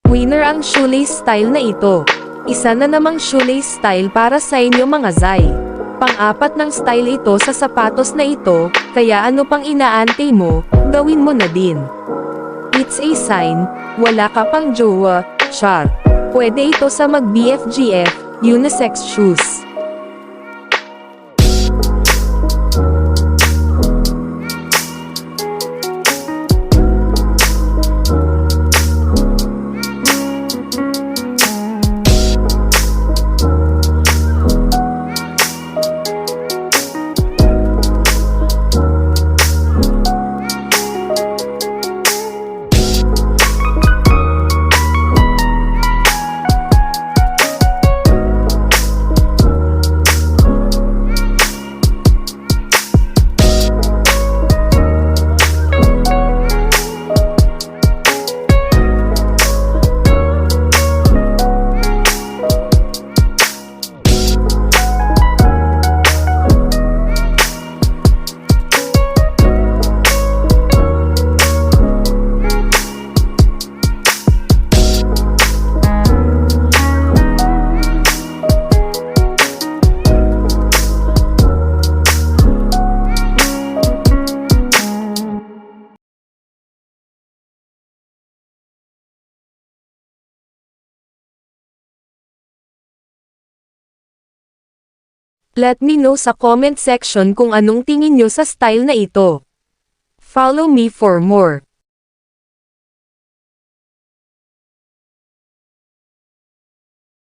Winner ang shoelace style na ito. Isa na namang shoelace style para sa inyo mga Zay. Pang-apat ng style ito sa sapatos na ito, kaya ano pang inaantay mo, gawin mo na din. It's a sign, wala ka pang jowa, char. Pwede ito sa mag-BFGF, unisex shoes. Let me know sa comment section kung anong tingin nyo sa style na ito. Follow me for more.